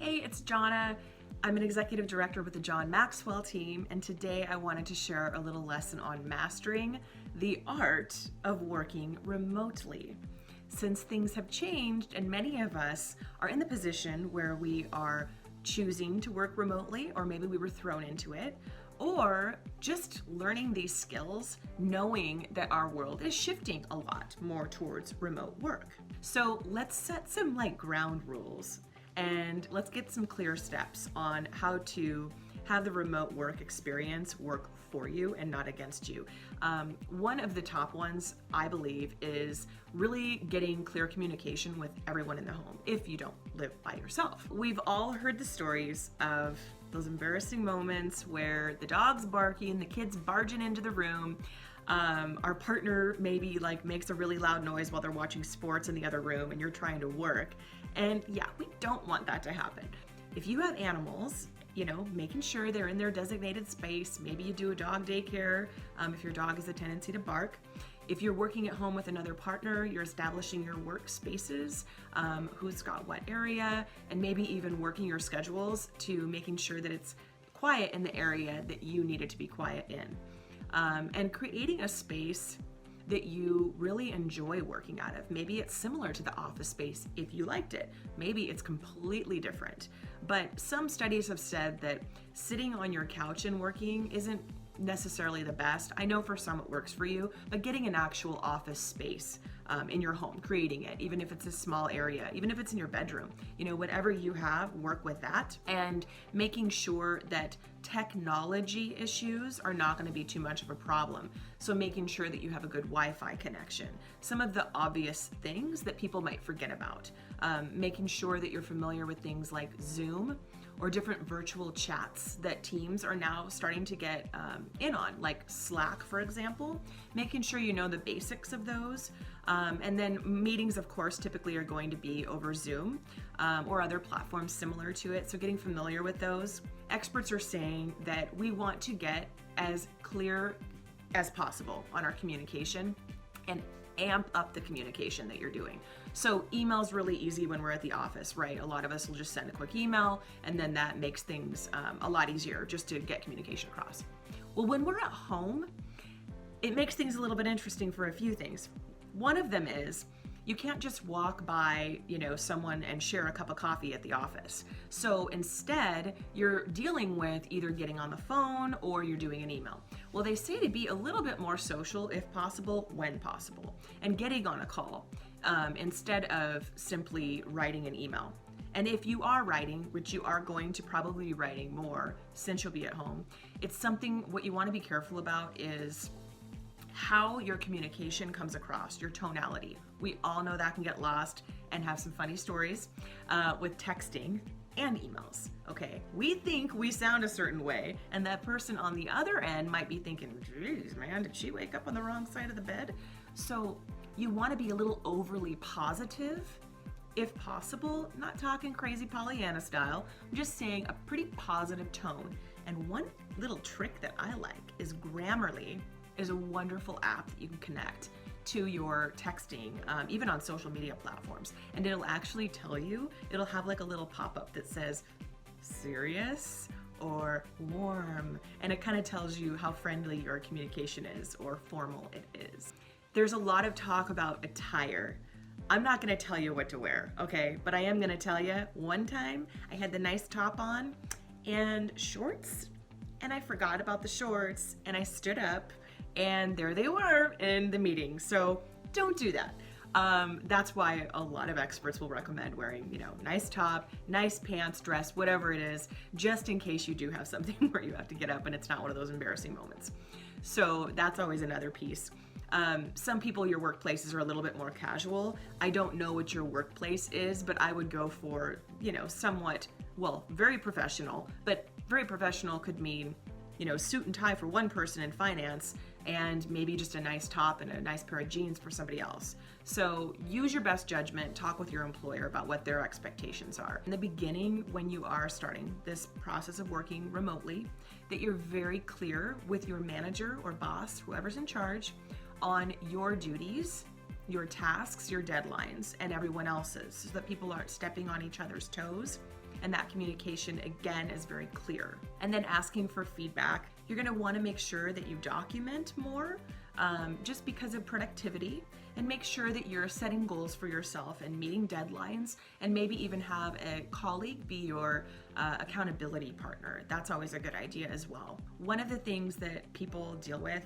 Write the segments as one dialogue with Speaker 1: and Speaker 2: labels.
Speaker 1: Hey, it's Johnna. I'm an executive director with the John Maxwell team, and today I wanted to share a little lesson on mastering the art of working remotely. Since things have changed and many of us are in the position where we are choosing to work remotely, or maybe we were thrown into it, or just learning these skills, knowing that our world is shifting a lot more towards remote work. So let's set some ground rules and let's get some clear steps on how to have the remote work experience work for you and not against you. One of the top ones, I believe, is really getting clear communication with everyone in the home if you don't live by yourself. We've all heard the stories of those embarrassing moments where the dog's barking, the kid's barging into the room, our partner maybe makes a really loud noise while they're watching sports in the other room and you're trying to work. And yeah, we don't want that to happen. If you have animals, making sure they're in their designated space. Maybe you do a dog daycare if your dog has a tendency to bark. If you're working at home with another partner, you're establishing your workspaces, who's got what area, and maybe even working your schedules to making sure that it's quiet in the area that you need it to be quiet in. And creating a space that you really enjoy working out of. Maybe it's similar to the office space if you liked it. Maybe it's completely different. But some studies have said that sitting on your couch and working isn't necessarily the best. I know for some it works for you, but getting an actual office space in your home, creating it, even if it's a small area, even if it's in your bedroom, whatever you have, work with that, and making sure that technology issues are not going to be too much of a problem. So making sure that you have a good Wi-Fi connection. Some of the obvious things that people might forget about. Making sure that you're familiar with things like Zoom or different virtual chats that teams are now starting to get in on, like Slack, for example. Making sure you know the basics of those. And then meetings, of course, typically are going to be over Zoom or other platforms similar to it. So getting familiar with those. Experts are saying that we want to get as clear as possible on our communication and amp up the communication that you're doing. So email's really easy when we're at the office, right? A lot of us will just send a quick email and then that makes things a lot easier just to get communication across. Well, when we're at home, it makes things a little bit interesting for a few things. One of them is you can't just walk by, someone and share a cup of coffee at the office. So instead, you're dealing with either getting on the phone or you're doing an email. Well, they say to be a little bit more social if possible, when possible, and getting on a call instead of simply writing an email. And if you are writing, which you are going to probably be writing more since you'll be at home, it's something what you want to be careful about is how your communication comes across, your tonality. We all know that can get lost and have some funny stories with texting and emails, okay? We think we sound a certain way, and that person on the other end might be thinking, geez, man, did she wake up on the wrong side of the bed? So you wanna be a little overly positive, if possible, not talking crazy Pollyanna style, I'm just saying a pretty positive tone. And one little trick that I like is Grammarly is a wonderful app that you can connect to your texting, even on social media platforms. And it'll actually tell you, it'll have a little pop-up that says serious or warm. And it kind of tells you how friendly your communication is or formal it is. There's a lot of talk about attire. I'm not gonna tell you what to wear, okay? But I am gonna tell you, one time I had the nice top on and shorts, and I forgot about the shorts, and I stood up and there they were in the meeting. So don't do that. That's why a lot of experts will recommend wearing, nice top, nice pants, dress, whatever it is, just in case you do have something where you have to get up and it's not one of those embarrassing moments. So that's always another piece. Some people, your workplaces are a little bit more casual. I don't know what your workplace is, but I would go for, somewhat, very professional, but very professional could mean, suit and tie for one person in finance and maybe just a nice top and a nice pair of jeans for somebody else. So use your best judgment, talk with your employer about what their expectations are. In the beginning, when you are starting this process of working remotely, that you're very clear with your manager or boss, whoever's in charge, on your duties, your tasks, your deadlines, and everyone else's, so that people aren't stepping on each other's toes. and that communication again is very clear. And then asking for feedback. You're going to want to make sure that you document more just because of productivity, and make sure that you're setting goals for yourself and meeting deadlines, and maybe even have a colleague be your accountability partner. That's always a good idea as well. One of the things that people deal with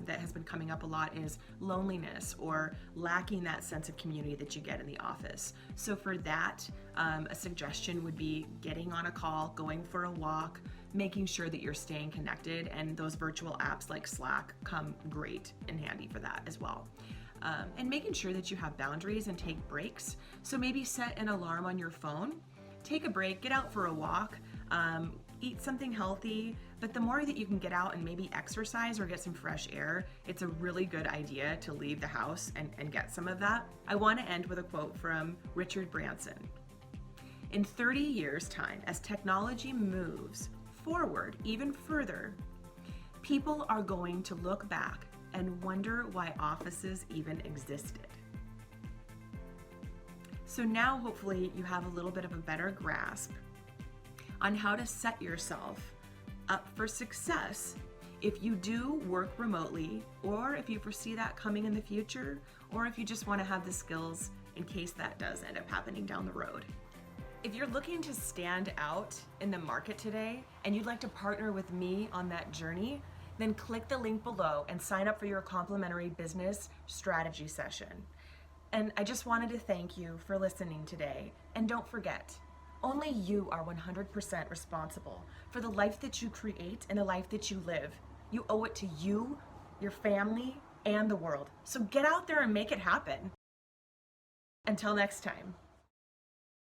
Speaker 1: that has been coming up a lot is loneliness or lacking that sense of community that you get in the office. So for that, a suggestion would be getting on a call, going for a walk, making sure that you're staying connected, and those virtual apps like Slack come great and handy for that as well. And making sure that you have boundaries and take breaks. So maybe set an alarm on your phone, take a break, get out for a walk, eat something healthy. But the more that you can get out and maybe exercise or get some fresh air, it's a really good idea to leave the house and get some of that. I want to end with a quote from Richard Branson. In 30 years' time, as technology moves forward even further, people are going to look back and wonder why offices even existed. So now hopefully you have a little bit of a better grasp on how to set yourself up for success if you do work remotely, or if you foresee that coming in the future, or if you just want to have the skills in case that does end up happening down the road. If you're looking to stand out in the market today and you'd like to partner with me on that journey, then click the link below and sign up for your complimentary business strategy session. And I just wanted to thank you for listening today. And don't forget, only you are 100% responsible for the life that you create and the life that you live. You owe it to you, your family, and the world. So get out there and make it happen. Until next time.